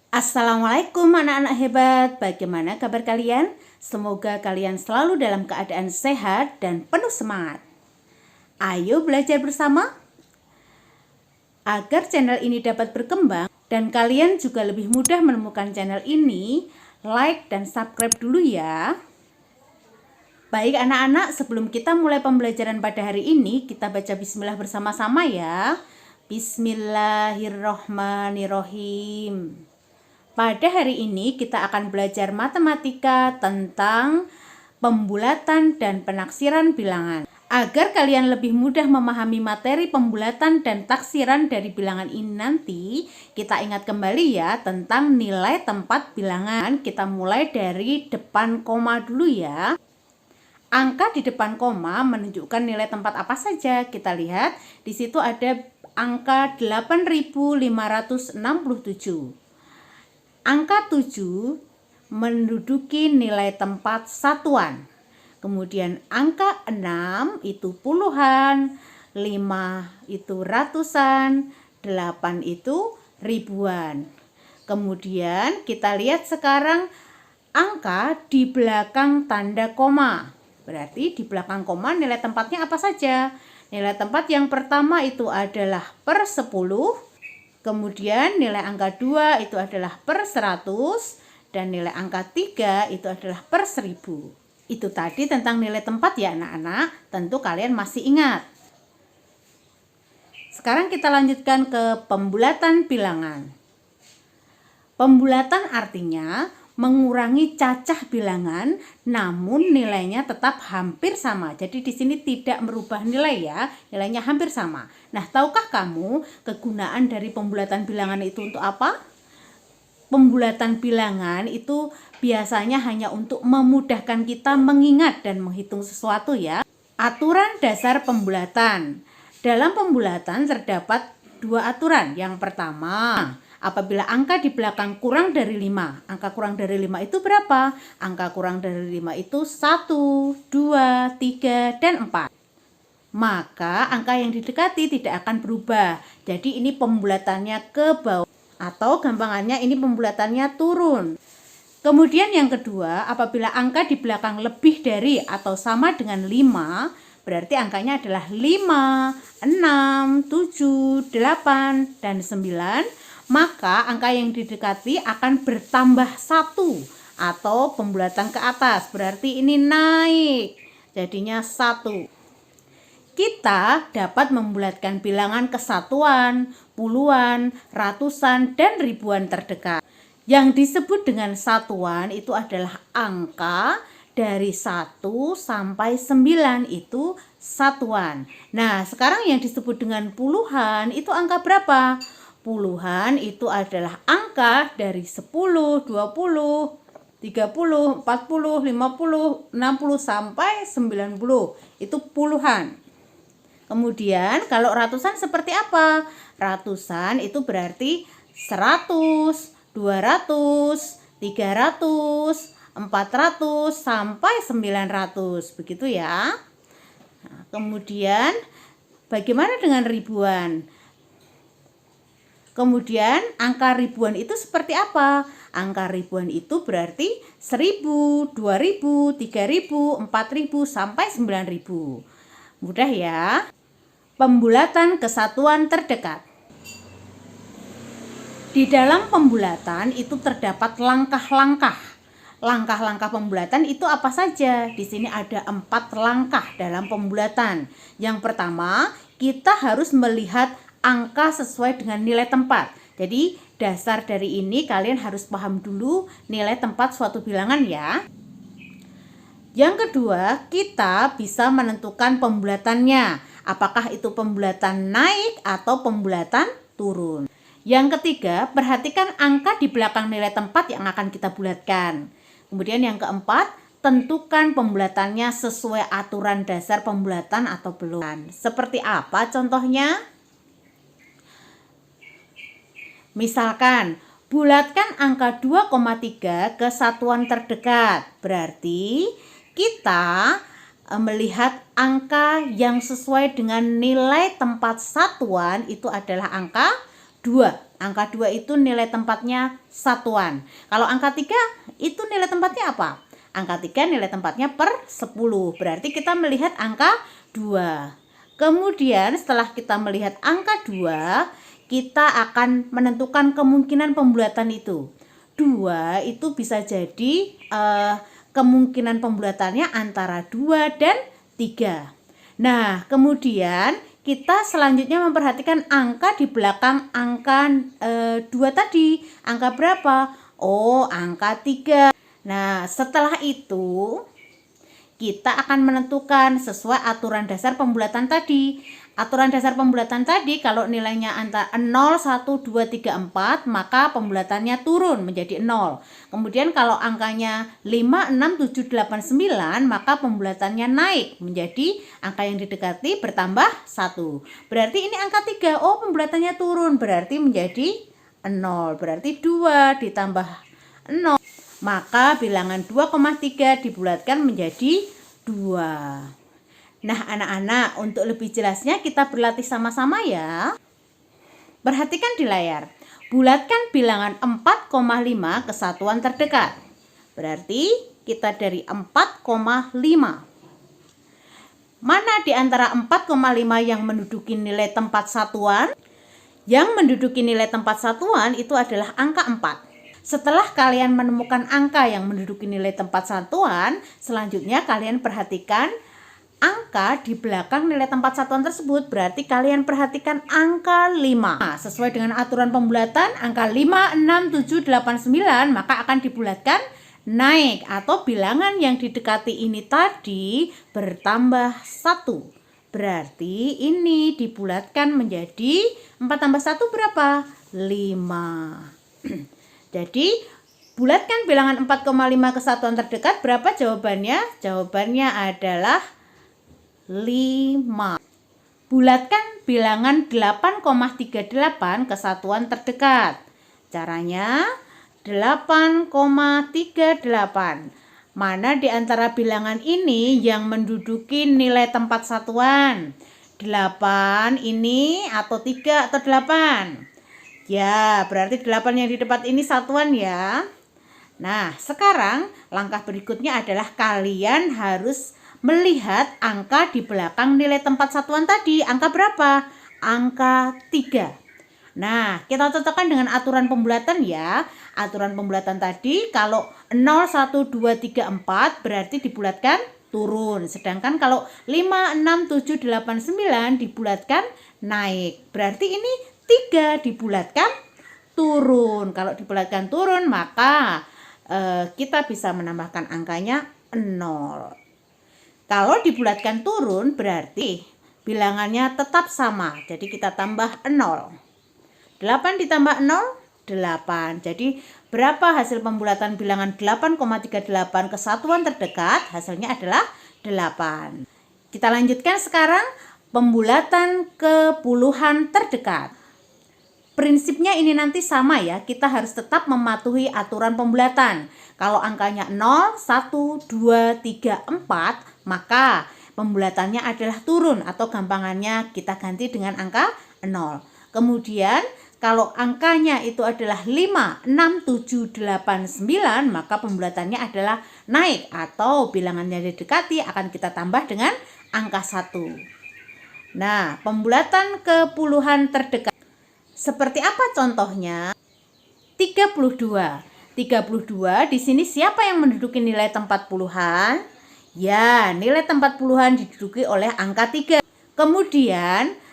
Assalamualaikum anak-anak hebat, bagaimana kabar kalian? Semoga kalian selalu dalam keadaan sehat dan penuh semangat. Ayo belajar bersama agar channel ini dapat berkembang dan kalian juga lebih mudah menemukan channel ini. Like dan subscribe dulu ya. Baik anak-anak, sebelum kita mulai pembelajaran pada hari ini, kita baca bismillah bersama-sama ya. Bismillahirrohmanirrohim. Pada hari ini kita akan belajar matematika tentang pembulatan dan penaksiran bilangan. Agar kalian lebih mudah memahami materi pembulatan dan taksiran dari bilangan ini nanti, kita ingat kembali ya tentang nilai tempat bilangan. Kita mulai dari depan koma dulu ya. Angka di depan koma menunjukkan nilai tempat apa saja. Kita lihat di situ ada angka 8567. Angka 7 menduduki nilai tempat satuan. Kemudian angka 6 itu puluhan, 5 itu ratusan, 8 itu ribuan. Kemudian kita lihat sekarang angka di belakang tanda koma. Berarti di belakang koma nilai tempatnya apa saja? Nilai tempat yang pertama itu adalah per 10. Kemudian nilai angka 2 itu adalah per 100 dan nilai angka 3 itu adalah per 1000. Itu tadi tentang nilai tempat ya anak-anak, tentu kalian masih ingat. Sekarang kita lanjutkan ke pembulatan bilangan. Pembulatan artinya mengurangi cacah bilangan namun nilainya tetap hampir sama. Jadi di sini tidak merubah nilai ya, nilainya hampir sama. Nah, tahukah kamu kegunaan dari pembulatan bilangan itu untuk apa? Pembulatan bilangan itu biasanya hanya untuk memudahkan kita mengingat dan menghitung sesuatu ya. Aturan dasar pembulatan. Dalam pembulatan terdapat dua aturan. Yang pertama, apabila angka di belakang kurang dari 5. Angka kurang dari 5 itu berapa? Angka kurang dari 5 itu 1, 2, 3, dan 4. Maka angka yang didekati tidak akan berubah. Jadi ini pembulatannya ke bawah. Atau gampangannya ini pembulatannya turun. Kemudian yang kedua, apabila angka di belakang lebih dari atau sama dengan 5, berarti angkanya adalah 5, 6, 7, 8, dan 9. Maka angka yang didekati akan bertambah 1 atau pembulatan ke atas. Berarti ini naik, jadinya 1. Kita dapat membulatkan bilangan kesatuan, puluhan, ratusan, dan ribuan terdekat. Yang disebut dengan satuan itu adalah angka dari 1 sampai 9 itu satuan. Nah, sekarang yang disebut dengan puluhan itu angka berapa? Puluhan itu adalah angka dari 10, 20, 30, 40, 50, 60 sampai 90. Itu puluhan. Kemudian kalau ratusan seperti apa? Ratusan itu berarti 100, 200, 300, 400 sampai 900. Begitu ya. Nah, kemudian bagaimana dengan ribuan? Kemudian angka ribuan itu seperti apa? Angka ribuan itu berarti 1000, 2000, 3000, 4000 sampai 9000. Mudah ya. Pembulatan kesatuan terdekat. Di dalam pembulatan itu terdapat langkah-langkah. Langkah-langkah pembulatan itu apa saja? Di sini ada 4 langkah dalam pembulatan. Yang pertama, kita harus melihat angka sesuai dengan nilai tempat. Jadi dasar dari ini kalian harus paham dulu nilai tempat suatu bilangan ya. Yang kedua, kita bisa menentukan pembulatannya. Apakah itu pembulatan naik atau pembulatan turun. Yang ketiga, perhatikan angka di belakang nilai tempat yang akan kita bulatkan. Kemudian yang keempat, tentukan pembulatannya sesuai aturan dasar pembulatan atau belum. Seperti apa contohnya? Misalkan, bulatkan angka 2,3 ke satuan terdekat. Berarti kita melihat angka yang sesuai dengan nilai tempat satuan itu adalah angka 2. Angka 2 itu nilai tempatnya satuan. Kalau angka 3 itu nilai tempatnya apa? Angka 3 nilai tempatnya per 10. Berarti kita melihat angka 2. Kemudian setelah kita melihat angka 2, kita akan menentukan kemungkinan pembulatan itu. 2 itu bisa jadi kemungkinan pembulatannya antara 2 dan 3. Nah, kemudian kita selanjutnya memperhatikan angka di belakang angka 2 tadi. Angka berapa? Oh, angka 3. Nah, setelah itu kita akan menentukan sesuai aturan dasar pembulatan tadi. Aturan dasar pembulatan tadi kalau nilainya antara 0, 1, 2, 3, 4, maka pembulatannya turun menjadi 0. Kemudian kalau angkanya 5, 6, 7, 8, 9, maka pembulatannya naik menjadi angka yang didekati bertambah 1. Berarti ini angka 3. Oh, pembulatannya turun, berarti menjadi 0. Berarti 2 ditambah 0. Maka bilangan 2,3 dibulatkan menjadi 2. Nah, anak-anak, untuk lebih jelasnya kita berlatih sama-sama ya. Perhatikan di layar. Bulatkan bilangan 4,5 ke satuan terdekat. Berarti kita dari 4,5. Mana di antara 4,5 yang menduduki nilai tempat satuan? Yang menduduki nilai tempat satuan itu adalah angka 4. Setelah kalian menemukan angka yang menduduki nilai tempat satuan, selanjutnya kalian perhatikan angka di belakang nilai tempat satuan tersebut. Berarti kalian perhatikan angka 5. Nah, sesuai dengan aturan pembulatan, angka 5, 6, 7, 8, 9 maka akan dibulatkan naik atau bilangan yang didekati ini tadi bertambah 1. Berarti ini dibulatkan menjadi 4 tambah 1 berapa? 5. Jadi bulatkan bilangan 4,5 ke satuan terdekat, berapa jawabannya? Jawabannya adalah 5. Bulatkan bilangan 8,38 ke satuan terdekat. Caranya 8,38. Mana di antara bilangan ini yang menduduki nilai tempat satuan? 8 ini atau 3 atau 8? Ya, berarti 8 yang di depan ini satuan ya. Nah, sekarang langkah berikutnya adalah kalian harus melihat angka di belakang nilai tempat satuan tadi. Angka berapa? Angka 3. Nah, kita cocokkan dengan aturan pembulatan ya. Aturan pembulatan tadi kalau 0, 1, 2, 3, 4 berarti dibulatkan turun. Sedangkan kalau 5, 6, 7, 8, 9 dibulatkan naik. Berarti ini 3 dibulatkan turun. Kalau dibulatkan turun maka kita bisa menambahkan angkanya 0. Kalau dibulatkan turun berarti bilangannya tetap sama. Jadi kita tambah 0. 8 ditambah 0, 8. Jadi berapa hasil pembulatan bilangan 8,38 ke satuan terdekat? Hasilnya adalah 8. Kita lanjutkan sekarang pembulatan ke puluhan terdekat. Prinsipnya ini nanti sama ya, kita harus tetap mematuhi aturan pembulatan. Kalau angkanya 0, 1, 2, 3, 4, maka pembulatannya adalah turun atau gampangannya kita ganti dengan angka 0. Kemudian kalau angkanya itu adalah 5, 6, 7, 8, 9, maka pembulatannya adalah naik atau bilangannya didekati akan kita tambah dengan angka 1. Nah, pembulatan ke puluhan terdekat. Seperti apa contohnya? 32. 32 di sini siapa yang menduduki nilai tempat puluhan? Ya, nilai tempat puluhan diduduki oleh angka 3. Kemudian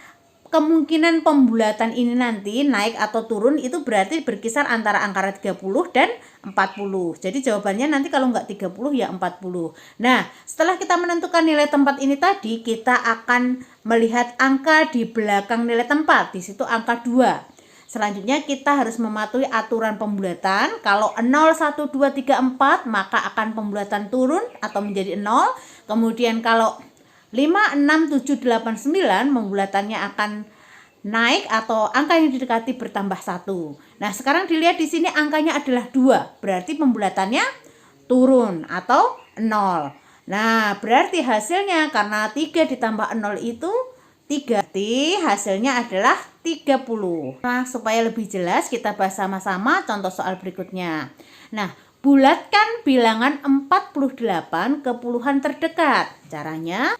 kemungkinan pembulatan ini nanti naik atau turun itu berarti berkisar antara angka 30 dan 40. Jadi jawabannya nanti kalau enggak 30 ya 40. Nah, setelah kita menentukan nilai tempat ini tadi, kita akan melihat angka di belakang nilai tempat. Di situ angka 2. Selanjutnya kita harus mematuhi aturan pembulatan. Kalau 0, 1, 2, 3, 4 maka akan pembulatan turun atau menjadi 0. Kemudian kalau 5, 6, 7, 8, 9 pembulatannya akan naik atau angka yang didekati bertambah 1. Nah, sekarang dilihat di sini angkanya adalah 2. Berarti pembulatannya turun atau 0. Nah, berarti hasilnya karena 3 ditambah 0 itu 3. Berarti hasilnya adalah 30. Nah, supaya lebih jelas kita bahas sama-sama contoh soal berikutnya. Nah, bulatkan bilangan 48 ke puluhan terdekat. Caranya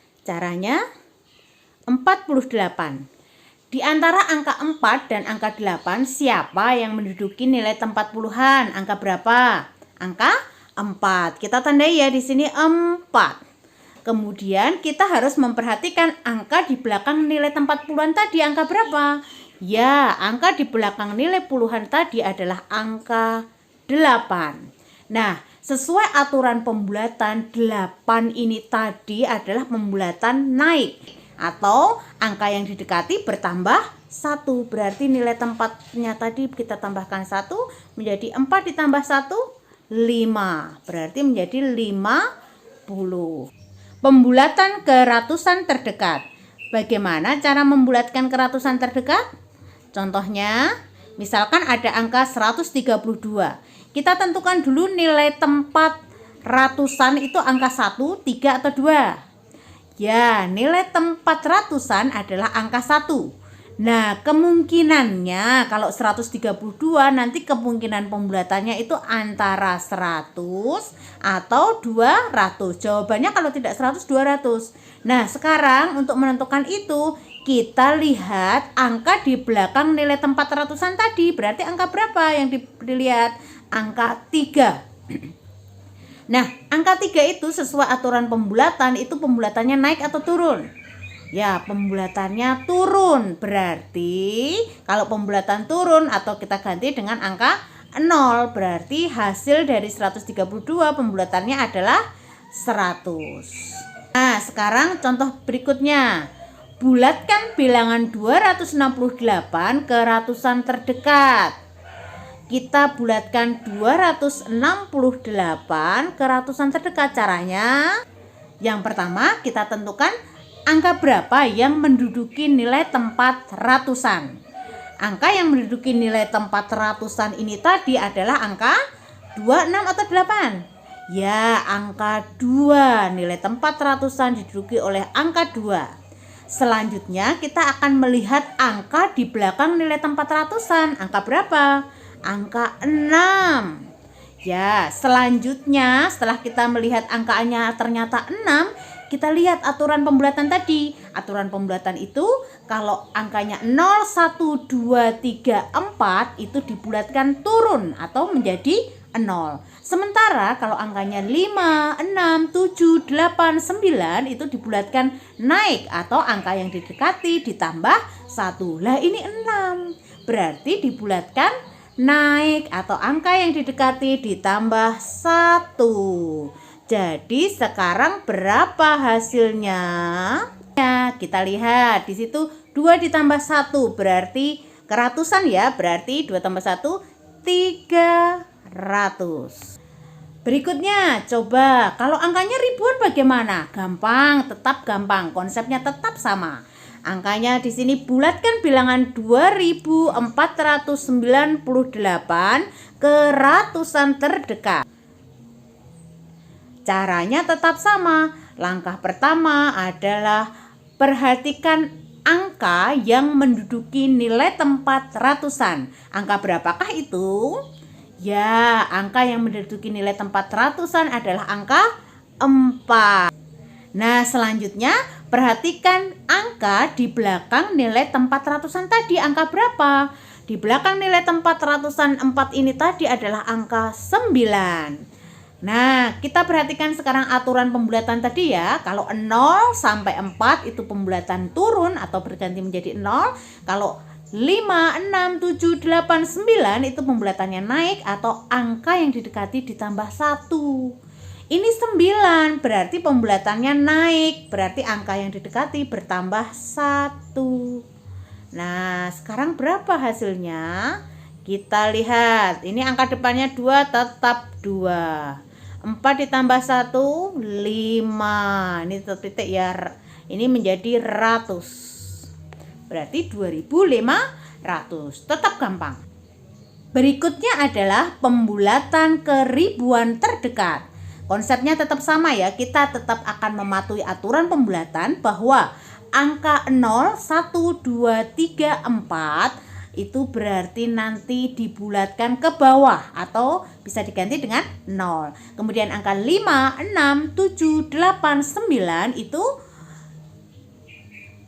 48. Di antara angka 4 dan angka 8, siapa yang menduduki nilai tempat puluhan? Angka berapa? Angka 4. Kita tandai ya di sini 4. Kemudian kita harus memperhatikan angka di belakang nilai tempat puluhan tadi angka berapa? Ya, angka di belakang nilai puluhan tadi adalah angka 8. Nah, sesuai aturan pembulatan, 8 ini tadi adalah pembulatan naik. Atau angka yang didekati bertambah 1. Berarti nilai tempatnya tadi kita tambahkan 1 menjadi 4 ditambah 1, 5. Berarti menjadi 50. Pembulatan ke ratusan terdekat. Bagaimana cara membulatkan ke ratusan terdekat? Contohnya, misalkan ada angka 132. Kita tentukan dulu nilai tempat ratusan itu angka 1, 3 atau 2. Ya, nilai tempat ratusan adalah angka 1. Nah, kemungkinannya kalau 132 nanti kemungkinan pembulatannya itu antara 100 atau 200. Jawabannya kalau tidak 100, 200. Nah, sekarang untuk menentukan itu, kita lihat angka di belakang nilai tempat ratusan tadi. Berarti angka berapa yang dilihat? Angka 3. Nah, angka 3 itu sesuai aturan pembulatan, itu pembulatannya naik atau turun? Ya, pembulatannya turun. Berarti kalau pembulatan turun atau kita ganti dengan angka 0, berarti hasil dari 132 pembulatannya adalah 100. Nah, sekarang contoh berikutnya. Bulatkan bilangan 268 ke ratusan terdekat. Kita bulatkan 268 ke ratusan terdekat. Caranya, yang pertama kita tentukan angka berapa yang menduduki nilai tempat ratusan. Angka yang menduduki nilai tempat ratusan ini tadi adalah angka 26 atau 8. Ya, angka 2. Nilai tempat ratusan diduduki oleh angka 2. Selanjutnya kita akan melihat angka di belakang nilai tempat ratusan. Angka berapa? Angka 6. Ya, selanjutnya setelah kita melihat angkanya ternyata 6, kita lihat aturan pembulatan tadi. Aturan pembulatan itu kalau angkanya 0, 1, 2, 3, 4 itu dibulatkan turun atau menjadi 0. Sementara kalau angkanya 5, 6, 7, 8, 9 itu dibulatkan naik atau angka yang didekati ditambah 1. Lah ini 6. Berarti dibulatkan naik atau angka yang didekati ditambah 1. Jadi sekarang berapa hasilnya? Ya, kita lihat di situ 2 ditambah 1 berarti keratusan ya. Berarti 2 tambah 1 300. Berikutnya coba kalau angkanya ribuan bagaimana? Gampang, tetap gampang. Konsepnya tetap sama. Angkanya di sini bulatkan bilangan 2498 ke ratusan terdekat. Caranya tetap sama. Langkah pertama adalah perhatikan angka yang menduduki nilai tempat ratusan. Angka berapakah itu? Ya, angka yang menduduki nilai tempat ratusan adalah angka 4. Nah, selanjutnya perhatikan angka di belakang nilai tempat ratusan tadi. Angka berapa? Di belakang nilai tempat ratusan 4 ini tadi adalah angka 9. Nah, kita perhatikan sekarang aturan pembulatan tadi ya. Kalau 0 sampai 4 itu pembulatan turun atau berganti menjadi 0. Kalau 5, 6, 7, 8, 9 itu pembulatannya naik atau angka yang didekati ditambah 1. Ini 9 berarti pembulatannya naik, berarti angka yang didekati bertambah 1. Nah, sekarang berapa hasilnya? Kita lihat, ini angka depannya 2 tetap 2. 4 ditambah 1, 5. Ini titik ya, ini menjadi ratus. Berarti 2500, tetap gampang. Berikutnya adalah pembulatan ke ribuan terdekat. Konsepnya tetap sama ya, kita tetap akan mematuhi aturan pembulatan bahwa angka 0, 1, 2, 3, 4 itu berarti nanti dibulatkan ke bawah atau bisa diganti dengan 0. Kemudian angka 5, 6, 7, 8, 9 itu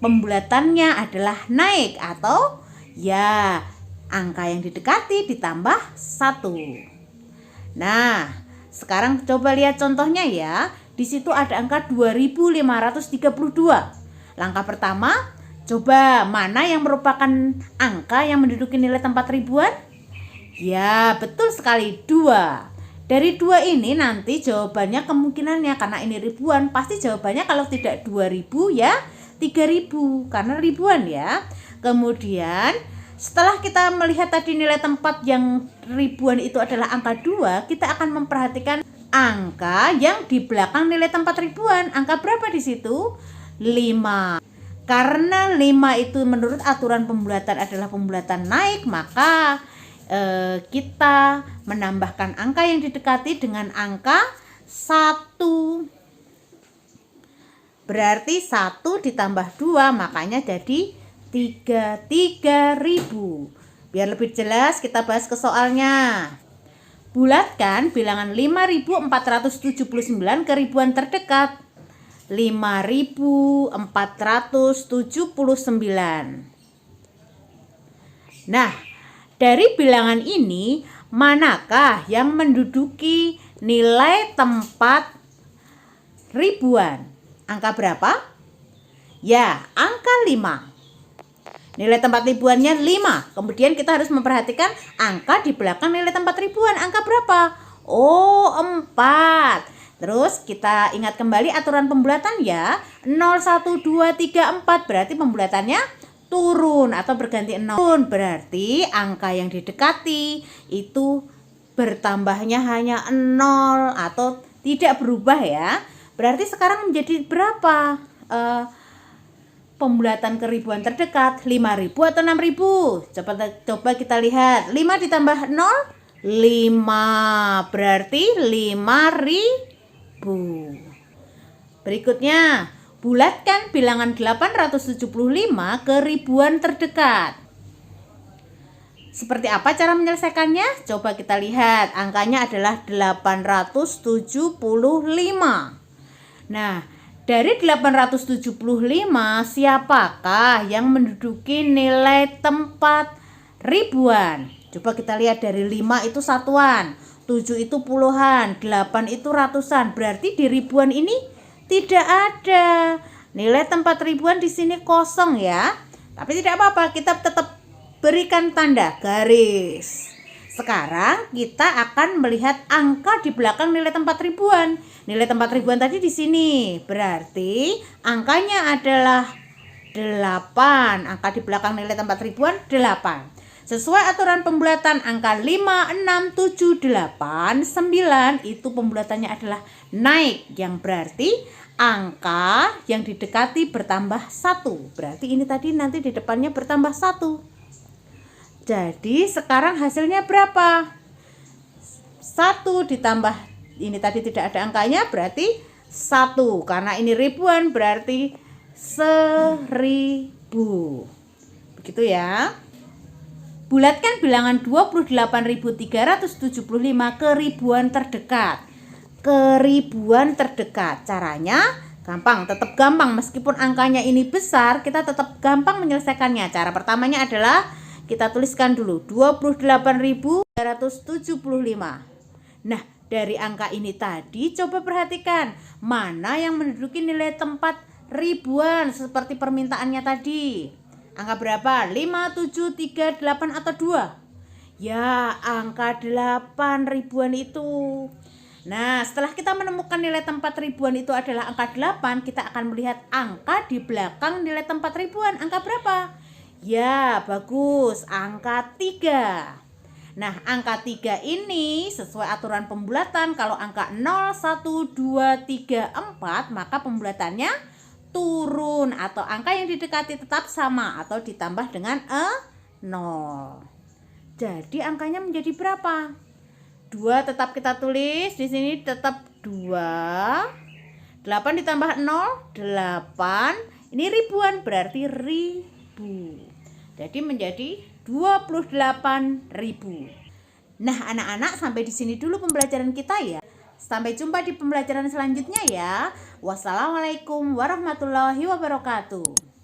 pembulatannya adalah naik atau ya angka yang didekati ditambah 1. Nah, sekarang coba lihat contohnya ya. Di situ ada angka 2532. Langkah pertama, coba mana yang merupakan angka yang menduduki nilai tempat ribuan? Ya, betul sekali, 2. Dari 2 ini nanti jawabannya kemungkinannya, karena ini ribuan, pasti jawabannya kalau tidak 2000 ya 3000, karena ribuan ya. Kemudian setelah kita melihat tadi nilai tempat yang ribuan itu adalah angka 2, kita akan memperhatikan angka yang di belakang nilai tempat ribuan. Angka berapa di situ? 5. Karena 5 itu menurut aturan pembulatan adalah pembulatan naik, maka kita menambahkan angka yang didekati dengan angka 1. Berarti 1 ditambah 2, makanya jadi 3000. Biar lebih jelas kita bahas ke soalnya. Bulatkan bilangan 5479 ke ribuan terdekat. 5479. Nah, dari bilangan ini manakah yang menduduki nilai tempat ribuan? Angka berapa? Ya, angka 5. Nilai tempat ribuannya 5. Kemudian kita harus memperhatikan angka di belakang nilai tempat ribuan. Angka berapa? Oh, 4. Terus kita ingat kembali aturan pembulatan ya. 0, 1, 2, 3, 4. Berarti pembulatannya turun atau berganti 0. Berarti angka yang didekati itu bertambahnya hanya 0 atau tidak berubah ya. Berarti sekarang menjadi berapa pembulatan ke ribuan terdekat? 5000 atau 6000? Coba kita lihat. 5 ditambah 0, 5. Berarti 5000. Berikutnya, bulatkan bilangan 875 ke ribuan terdekat. Seperti apa cara menyelesaikannya? Coba kita lihat. Angkanya adalah 875. Nah, dari 875 siapakah yang menduduki nilai tempat ribuan? Coba kita lihat, dari 5 itu satuan, 7 itu puluhan, 8 itu ratusan. Berarti di ribuan ini tidak ada. Nilai tempat ribuan di sini kosong ya. Tapi tidak apa-apa, kita tetap berikan tanda garis. Sekarang kita akan melihat angka di belakang nilai tempat ribuan. Nilai tempat ribuan tadi di sini. Berarti angkanya adalah 8. Angka di belakang nilai tempat ribuan 8. Sesuai aturan pembulatan, angka 5, 6, 7, 8, 9 itu pembulatannya adalah naik, yang berarti angka yang didekati bertambah 1. Berarti ini tadi nanti di depannya bertambah 1. Jadi sekarang hasilnya berapa? 1 ditambah ini tadi tidak ada angkanya, berarti 1. Karena ini ribuan berarti 1000. Begitu ya. Bulatkan bilangan 28.375 ke ribuan terdekat. Ke ribuan terdekat. Caranya gampang, tetap gampang. Meskipun angkanya ini besar, kita tetap gampang menyelesaikannya. Cara pertamanya adalah kita tuliskan dulu 28.375. Nah, dari angka ini tadi coba perhatikan mana yang menduduki nilai tempat ribuan seperti permintaannya tadi. Angka berapa? 5, 7, 3, 8 atau 2? Ya, angka 8 ribuan itu. Nah, setelah kita menemukan nilai tempat ribuan itu adalah angka 8, kita akan melihat angka di belakang nilai tempat ribuan. Angka berapa? Ya, bagus, angka 3. Nah, angka 3 ini sesuai aturan pembulatan, kalau angka 0, 1, 2, 3, 4, maka pembulatannya turun atau angka yang didekati tetap sama atau ditambah dengan 0. Jadi angkanya menjadi berapa? 2 tetap kita tulis, di sini tetap 2. 8 ditambah 0, 8. Ini ribuan berarti ribu. Jadi menjadi 28.000. Nah, anak-anak sampai di sini dulu pembelajaran kita ya. Sampai jumpa di pembelajaran selanjutnya ya. Wassalamualaikum warahmatullahi wabarakatuh.